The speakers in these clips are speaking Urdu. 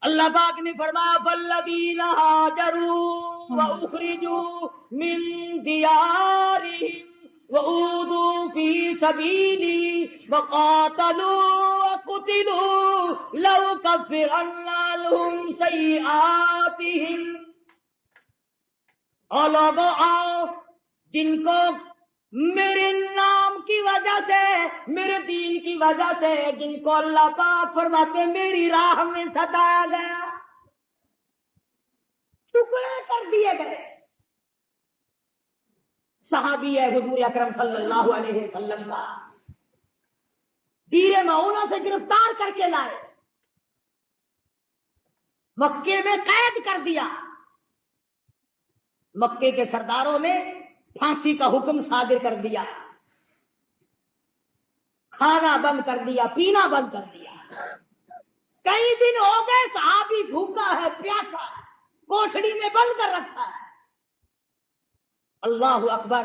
اللہ پاک نے فرمایا فالذین ہاجروا واخرجوا من دیارہم وأوذوا في سبيلي وقاتلوا وقتلوا لأكفرن عنهم سيئاتهم. اور لوگوں آؤ جن کو میرے نام کی وجہ سے، میرے دین کی وجہ سے، جن کو اللہ پاک فرماتے میری راہ میں ستایا گیا، ٹکڑے کر دیے گئے. صحابی ہے حضور اکرم صلی اللہ علیہ وسلم کا، بیر معونہ سے گرفتار کر کے لائے، مکے میں قید کر دیا. مکے کے سرداروں نے پھانسی کا حکم صادر کر دیا، کھانا بند کر دیا، پینا بند کر دیا. کئی دن ہو گئے صحابی بھوکا ہے، پیاسا ہے، کوٹھڑی میں بند کر رکھا ہے. اللہ اکبر.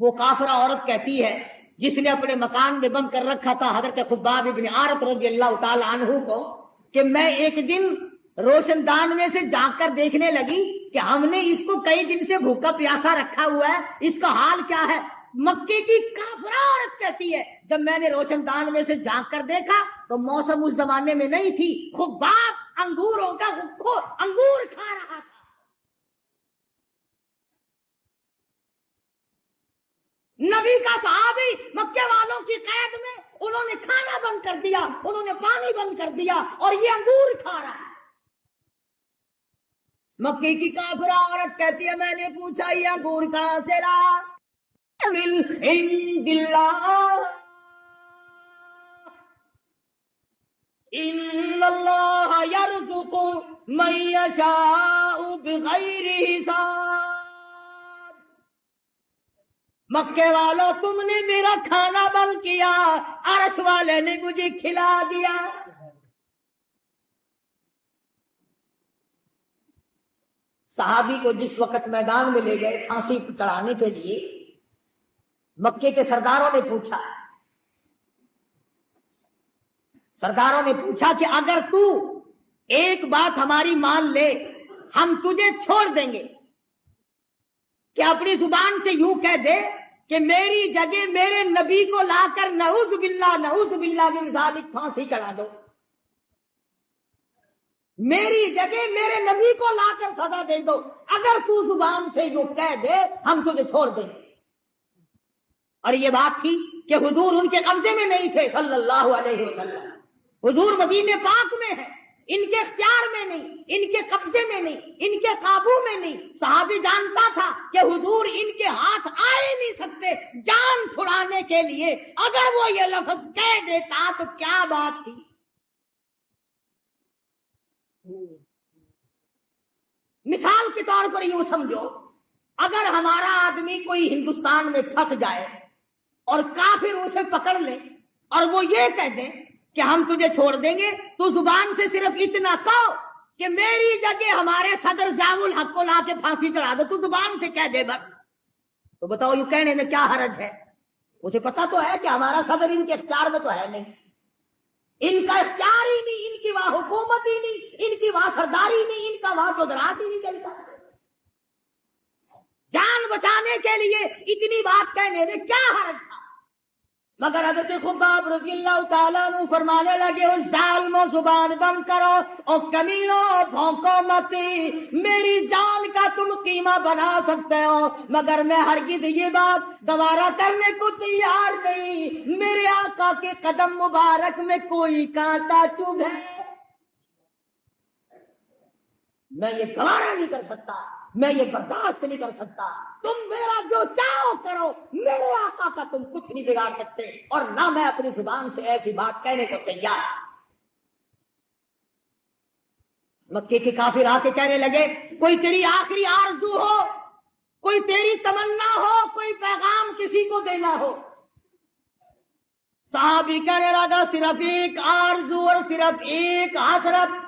وہ کافرہ عورت کہتی ہے جس نے اپنے مکان میں بند کر رکھا تھا حضرت خباب ابن عارت رضی اللہ تعالی عنہ کو، کہ میں ایک دن روشن دان میں سے جھانک کر دیکھنے لگی کہ ہم نے اس کو کئی دن سے بھوکا پیاسا رکھا ہوا ہے، اس کا حال کیا ہے. مکے کی کافرہ عورت کہتی ہے جب میں نے روشن دان میں سے جھانک کر دیکھا تو موسم اس زمانے میں نہیں تھی، خباب انگوروں کا انگور کھا رہا تھا. نبی کا صحابی مکے والوں کی قید میں، انہوں نے کھانا بند کر دیا، انہوں نے پانی بند کر دیا، اور یہ انگور کھا رہا ہے. مکے کی کافرہ عورت کہتی ہے میں نے پوچھا یہ انگور کہاں سے لا؟ من عند اللہ ان اللہ یرزق من یشاء بغیر حساب. مکے والوں تم نے میرا کھانا بند کیا، عرش والے نے مجھے کھلا دیا. صحابی کو جس وقت میدان میں لے گئے پھانسی چڑھانے کے لیے، مکے کے سرداروں نے پوچھا کہ اگر تو ایک بات ہماری مان لے ہم تجھے چھوڑ دیں گے، کہ اپنی زبان سے یوں کہہ دے کہ میری جگہ میرے نبی کو لا کر نعوذ باللہ من ذالک پھانسی چڑھا دو، میری جگہ میرے نبی کو لا کر سزا دے دو، اگر تو زبان سے یوں کہہ دے ہم تجھے چھوڑ دیں. اور یہ بات تھی کہ حضور ان کے قبضے میں نہیں تھے صلی اللہ علیہ وسلم، حضور مدینے پاک میں ہے، ان کے اختیار میں نہیں، ان کے قبضے میں نہیں، ان کے قابو میں نہیں. صحابی جانتا تھا کہ حضور ان کے ہاتھ آئے نہیں سکتے جان چھڑانے کے لیے، اگر وہ یہ لفظ کہہ دیتا تو کیا بات تھی. مثال کے طور پر یوں سمجھو، اگر ہمارا آدمی کوئی ہندوستان میں پھنس جائے اور کافر اسے پکڑ لے اور وہ یہ کہہ دیں کہ ہم تجھے چھوڑ دیں گے، تو زبان سے صرف اتنا کہو کہ میری جگہ ہمارے صدر ضیاء الحق کو لا کے پھانسی چڑھا دو، تو زبان سے کہہ دے بس. تو بتاؤ یہ کہنے میں کیا حرج ہے؟ اسے پتا تو ہے کہ ہمارا صدر ان کے اختیار میں تو ہے نہیں، ان کا اختیار ہی نہیں، ان کی وہاں حکومت ہی نہیں، ان کی وہاں سرداری نہیں، ان کا وہاں قدرات ہی نہیں چلتا. جان بچانے کے لیے اتنی بات کہنے میں کیا حرج تھا؟ مگر حضرت خباب رضی اللہ تعالیٰ عنہ فرمانے لگے اس ظالموں زبان بند کرو اور کمینوں بھونکو مت، میری جان کا تم قیمہ بنا سکتے ہو مگر میں ہرگز یہ بات گوارا کرنے کو تیار نہیں، میرے آقا کے قدم مبارک میں کوئی کانٹا چبھے میں یہ گوارا نہیں کر سکتا، میں یہ برداشت نہیں کر سکتا. تم میرا جو چاہو کرو، میرے آقا کا تم کچھ نہیں بگاڑ سکتے، اور نہ میں اپنی زبان سے ایسی بات کہنے کو تیار. مکے کے کافر آ کے کہنے لگے کوئی تیری آخری آرزو ہو، کوئی تیری تمنا ہو، کوئی پیغام کسی کو دینا ہو. صحابی کہنے لگا صرف ایک آرزو اور صرف ایک حسرت،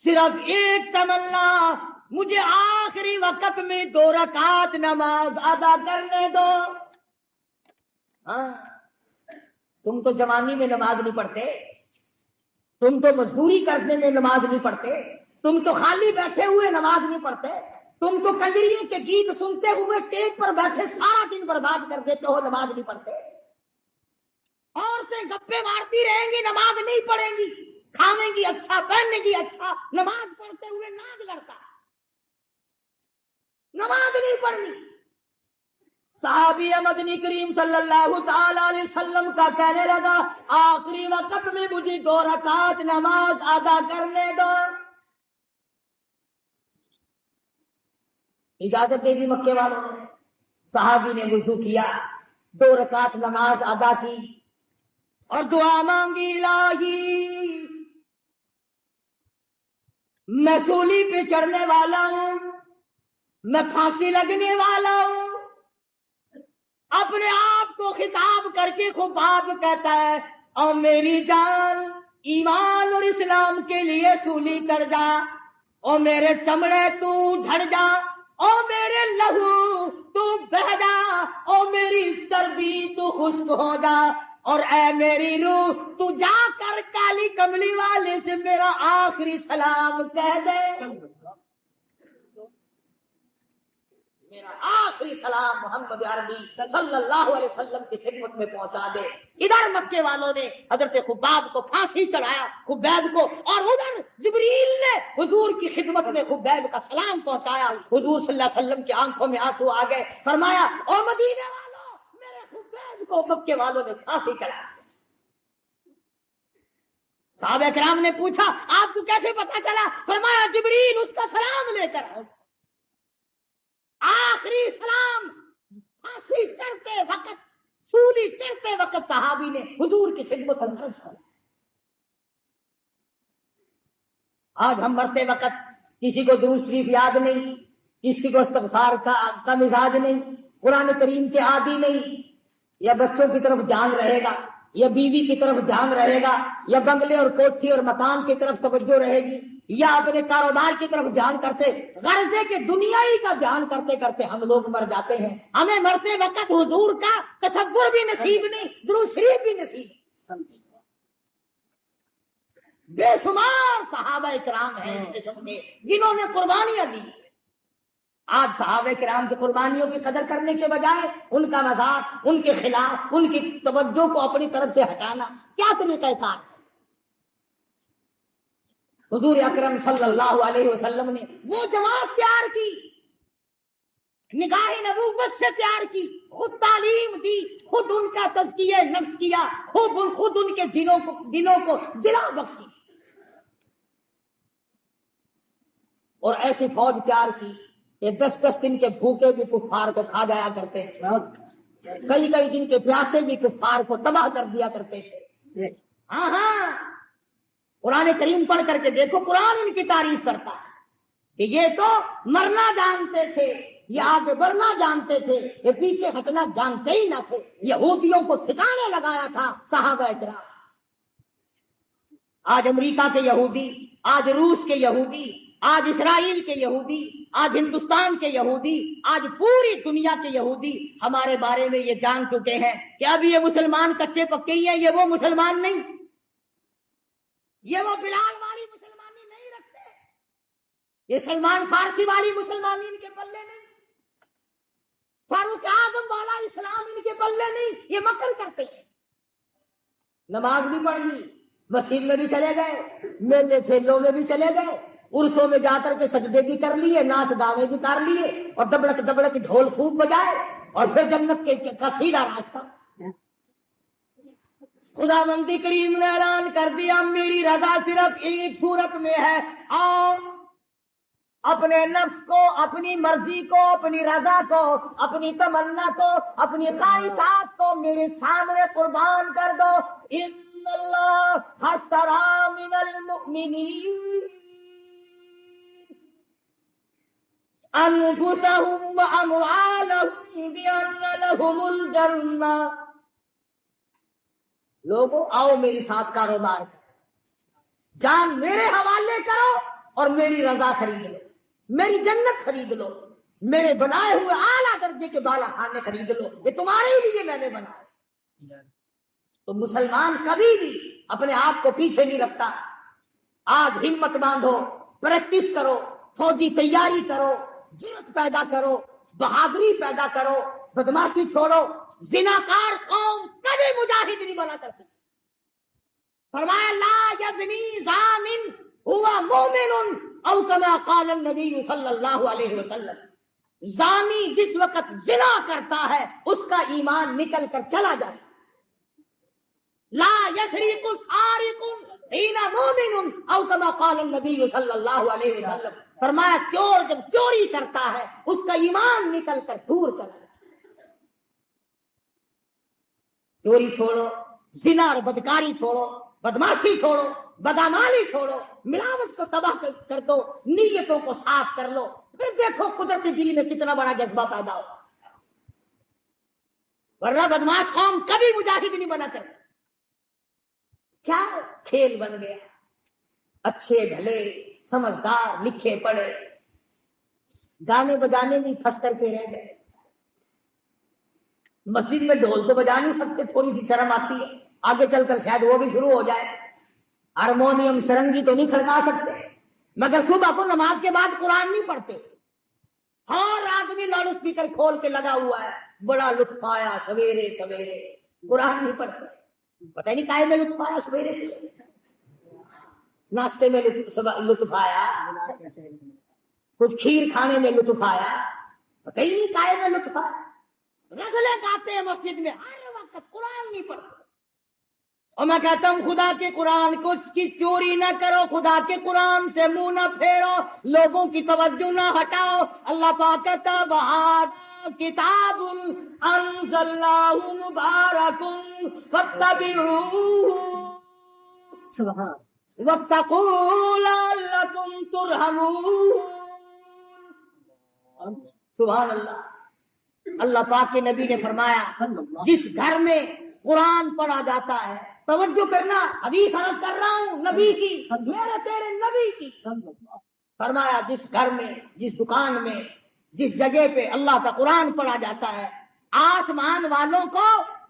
صرف ایک تمنا، مجھے آخری وقت میں 2 رکعت نماز ادا کرنے دو. ہاں تم تو جوانی میں نماز نہیں پڑھتے، تم تو مزدوری کرنے میں نماز نہیں پڑھتے، تم تو خالی بیٹھے ہوئے نماز نہیں پڑھتے، تم تو کنجریوں کے گیت سنتے ہوئے ٹیپ پر بیٹھے سارا دن برباد کر دیتے ہو، نماز نہیں پڑھتے۔ عورتیں گپے مارتی رہیں گی، نماز نہیں پڑھیں گی، کھاویں گی اچھا، پہنیں گی اچھا، نماز پڑھتے ہوئے ناگ لڑتا، نماز نہیں پڑھنی۔ صحابی مدنی کریم صلی اللہ تعالی علیہ وسلم کا کہنے لگا آخری وقت میں مجھے 2 رکعت نماز ادا کرنے دو۔ اجازت دے دی مکے والوں نے، صحابی نے وضو کیا، 2 رکعت نماز ادا کی اور دعا مانگی، الہی میں سولی پہ چڑھنے والا ہوں، میں پھانسی لگنے والا ہوں۔ اپنے آپ کو خطاب کر کے خباب کہتا ہے اور میری جان ایمان اور اسلام کے لیے سولی چڑھ جا، اور میرے چمڑے تو ڈھڑ جا، اور میرے لہو تو بہ جا، اور میری چربی تو خشک ہو جا، اور اے میری روح تو جا کر کالی کملی والے سے میرا آخری سلام کہہ دے، میرا آخری سلام محمد عربی صلی اللہ علیہ وسلم کی خدمت میں پہنچا دے۔ ادھر مکے والوں نے حضرت خباب کو پھانسی چڑھایا، خبیب کو، اور ادھر جبریل نے حضور کی خدمت میں خبیب کا سلام پہنچایا۔ حضور صلی اللہ علیہ وسلم کی آنکھوں میں آنسو آ گئے، فرمایا او مدینے والوں، میرے خبیب کو مکے والوں نے پھانسی چڑھایا۔ صحابہ کرام نے پوچھا آپ کو کیسے پتا چلا؟ فرمایا جبریل اس کا سلام لے کر آؤ۔ آخری سلام پھانسی چڑھتے وقت، سولی چڑھتے وقت صحابی نے حضور کی خدمت میں عرض کیا۔ آج ہم مرتے وقت کسی کو درود شریف یاد نہیں، کسی کو استغفار کا مزاج نہیں، قرآن کریم کے عادی نہیں، یا بچوں کی طرف دھیان رہے گا، یا بیوی کی طرف دھیان رہے گا، یا بنگلے اور کوٹھی اور مکان کی طرف توجہ رہے گی، یا اپنے کاروبار کی طرف دھیان کرتے، غرضے کے دنیائی کا دھیان کرتے کرتے ہم لوگ مر جاتے ہیں۔ ہمیں مرتے وقت حضور کا تصور بھی نصیب نہیں، درود شریف بھی نصیب نہیں۔ بے شمار صحابہ کرام ہیں اس قسم کے جنہوں نے قربانیاں دی۔ آج صحابہ کرام کی قربانیوں کی قدر کرنے کے بجائے ان کا مذاق، ان کے خلاف، ان کی توجہ کو اپنی طرف سے ہٹانا کیا طریقہ کار ہے؟ حضور اکرم صلی اللہ علیہ وسلم نے وہ جماعت تیار کی، نگاہ نبوت سے تیار کی، خود تعلیم دی، خود ان کا تزکیہ نفس کیا، خود ان کے دلوں کو جلا بخشی، اور ایسی فوج تیار کی کہ 10 دن کے بھوکے بھی کفار کو کھا جایا کرتے تھے، کئی دن کے پیاسے بھی کفار کو تباہ کر دیا کرتے تھے۔ ہاں قرآن کریم پڑھ کر کے دیکھو، قرآن ان کی تعریف کرتا ہے کہ یہ تو مرنا جانتے تھے، یہ آگے بڑھنا جانتے تھے، یہ پیچھے ہٹنا جانتے ہی نہ تھے۔ یہودیوں کو ٹھکانے لگایا تھا صحابہ کرام۔ آج امریکہ کے یہودی، آج روس کے یہودی، آج اسرائیل کے یہودی، آج ہندوستان کے یہودی، آج پوری دنیا کے یہودی ہمارے بارے میں یہ جان چکے ہیں کہ اب یہ مسلمان کچے پکے ہی ہیں، یہ وہ مسلمان نہیں، یہ وہ بلال والی مسلمانی نہیں رکھتے، یہ سلمان فارسی والی مسلمانی ان کے پلے نہیں، فاروق اعظم والا اسلام ان کے پلے نہیں، یہ مکر کرتے ہیں۔ نماز بھی پڑھ لی، مسجد میں بھی چلے گئے، میلے ٹھیلوں میں بھی چلے گئے، عرسوں میں جا کر کے سجدے بھی کر لیے، ناچ گانے بھی کر لیے، اور دبڑک ڈھول خوب بجائے، اور پھر جنت کا سیدھا راستہ۔ خدا مندی کریم نے اعلان کر دیا میری رضا صرف ایک صورت میں ہے، آؤ اپنے نفس کو، اپنی مرضی کو، اپنی رضا کو، اپنی تمنا کو، اپنی خواہشات کو میرے سامنے قربان کر دو۔ ان اللہ اشتری من المؤمنین انفسهم واموالهم بان لهم الجنہ۔ لوگوں آؤ میری ساتھ کاروبار کرو، جان میرے حوالے کرو اور میری رضا خرید لو، میری جنت خرید لو، میرے بنائے ہوئے اعلیٰ درجے کے بالا خانے خرید لو، یہ تمہارے لیے میں نے بنائے۔ تو مسلمان کبھی بھی اپنے آپ کو پیچھے نہیں رکھتا. آج ہمت باندھو، پریکٹس کرو، فوجی تیاری کرو، جرت پیدا کرو، بہادری پیدا کرو، بدماشی چھوڑو. زناکار قوم کبھی مجاہد نہیں بنا کر سکتی. فرمایا لا یزنی زان ہوا مومن او کما قال النبی صلی اللہ علیہ وسلم. زانی جس وقت زنا کرتا ہے اس کا ایمان نکل کر چلا جاتا ہے. لا یسرق سارق حین مومن او کما قال النبی صلی اللہ علیہ وسلم. فرمایا چور جب چوری کرتا ہے اس کا ایمان نکل کر دور چلا جاتا ہے. چوری چھوڑو، زنا اور بدکاری چھوڑو، بدماشی چھوڑو، بدامالی چھوڑو، ملاوٹ کو تباہ کر دو، نیتوں کو صاف کر لو، پھر دیکھو قدرتی دل میں کتنا بڑا جذبہ پیدا ہو. ورنہ بدماش قوم کبھی مجاہد نہیں بنا کر. کیا کھیل بن گیا. اچھے بھلے سمجھدار لکھے پڑھے گانے بجانے میں پھنس کر کے رہ گئے. مسجد میں ڈھول تو بجا نہیں سکتے، تھوڑی سی شرم آتی ہے، آگے چل کر شاید وہ بھی شروع ہو جائے. ہارمونیم سرنگی تو نہیں کھڑکا سکتے، مگر صبح کو نماز کے بعد قرآن نہیں پڑھتے. ہر آدمی لاؤڈ اسپیکر کھول کے لگا ہوا ہے، بڑا لطف آیا سویرے سویرے. قرآن نہیں پڑھتے. پتہ نہیں کائے میں لطف آیا سویرے سے، ناشتے میں لطف آیا، کچھ کھیر کھانے میں لطف آیا، پتہ ہی نہیں کائے میں لطف آیا. غزلیں گاتے ہیں مسجد میں، ہر وقت قرآن نہیں پڑھتے. اور میں کہتا ہوں خدا کے قرآن کی چوری نہ کرو، خدا کے قرآن سے منہ نہ پھیرو، لوگوں کی توجہ نہ ہٹاؤ. اللہ پاک کہتا بہذا کتاب انزلناہ مبارک فاتبعوہ واتقوا لعلکم ترحمون. سبحان اللہ. اللہ پاک کے نبی نے فرمایا جس گھر میں قرآن پڑھا جاتا ہے، توجہ کرنا، حدیث عرض کر رہا ہوں نبی کی، میرے تیرے نبی کی. فرمایا جس گھر میں، جس دکان میں، جس جگہ پہ اللہ کا قرآن پڑھا جاتا ہے، آسمان والوں کو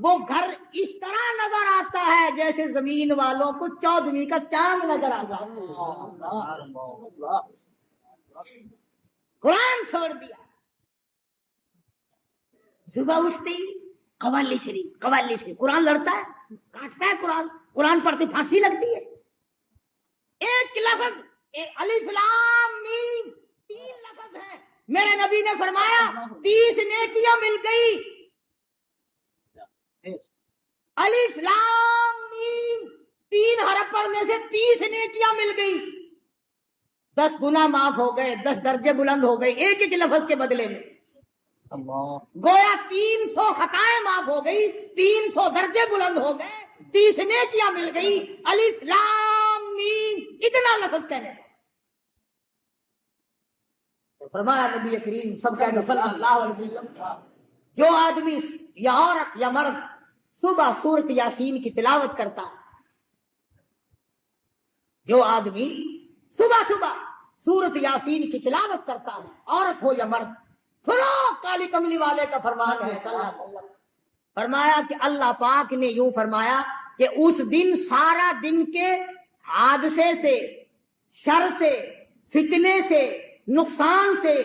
وہ گھر اس طرح نظر آتا ہے جیسے زمین والوں کو 14ویں کا چاند نظر آتا ہے. قرآن چھوڑ دیا. صبح اٹھتی قوالی شریف قرآن لڑتا ہے، کاٹتا ہے قرآن. قرآن پڑھتے پھانسی لگتی ہے. ایک لفظ الف لام میم 3 لفظ ہیں. میرے نبی نے فرمایا 30 نیکیاں مل گئی. الف لام میم 3 حرف پڑھنے سے 30 نیکیاں مل گئی. 10 گناہ معاف ہو گئے، 10 درجے بلند ہو گئے ایک ایک لفظ کے بدلے میں. گویا 300 خطائیں معاف ہو گئی، 300 درجے بلند ہو گئے، 30 نیکیاں مل گئی. الف لام میم اتنا لفظ کہنے. فرمایا نبی کریم صلی اللہ علیہ وسلم جو آدمی یا عورت یا مرد صبح سورت یاسین کی تلاوت کرتا ہے، جو آدمی صبح سورت یاسین کی تلاوت کرتا ہے، عورت ہو یا مرد، سنو کالی کملی والے کا فرمان ہے صلی اللہ علیہ وسلم. فرمایا کہ اللہ پاک نے یوں فرمایا کہ اس دن سارا دن کے حادثے سے، شر سے، فتنے سے، نقصان سے،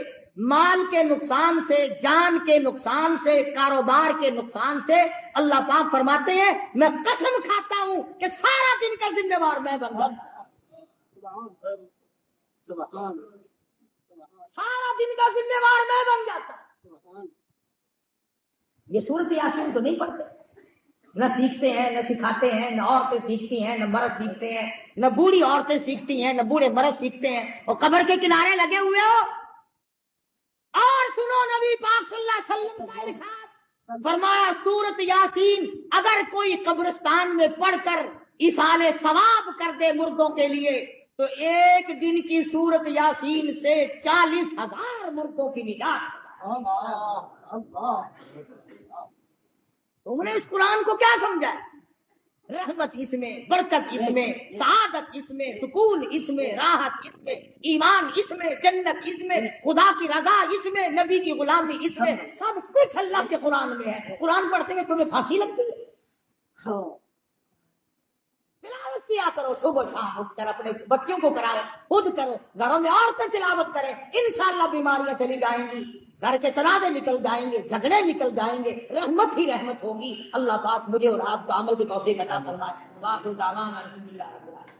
مال کے نقصان سے، جان کے نقصان سے، کاروبار کے نقصان سے اللہ پاک فرماتے ہیں میں قسم کھاتا ہوں کہ سارا دن کا ذمہ دار میں بن جاتا ہوں. سارا دن کا ذمہ دار میں بن جاتا. یہ سورت یاسین تو نہیں پڑھتے، نہ سیکھتے ہیں، نہ سکھاتے ہیں، نہ عورتیں سیکھتی ہیں، نہ مرد سیکھتے ہیں، نہ بوڑھی عورتیں سیکھتی ہیں، نہ بوڑھے مرد سیکھتے ہیں، اور قبر کے کنارے لگے ہوئے ہو. اور سنو نبی پاک صلی اللہ علیہ وسلم کا ارشاد فرمایا سورت یاسین اگر کوئی قبرستان میں پڑھ کر ایصال ثواب کر دے مردوں کے لیے تو ایک دن کی سورت یاسین سے 40,000 مردوں کی نجات. تم نے اس قرآن کو کیا سمجھا؟ رحمت اس میں، برکت اس میں، سعادت اس میں، سکون اس میں، راحت اس میں، ایمان اس میں، جنت اس میں، خدا کی رضا اس میں، نبی کی غلامی اس میں، سب کچھ اللہ کے قرآن میں ہے. قرآن پڑھتے ہوئے تمہیں پھانسی لگتی ہے؟ تلاوت کیا کرو صبح شام اٹھ کر، اپنے بچوں کو کراؤ، خود کرو، گھروں میں عورتیں تلاوت کریں، انشاءاللہ بیماریاں چلی جائیں گی، گھر کے تنازع نکل جائیں گے، جھگڑے نکل جائیں گے، رحمت ہی رحمت ہوگی۔ اللہ پاک مجھے اور آپ کو عمل کی توفیق عطا فرمائے۔ واخر دعوانا الحمدللہ رب العالمین۔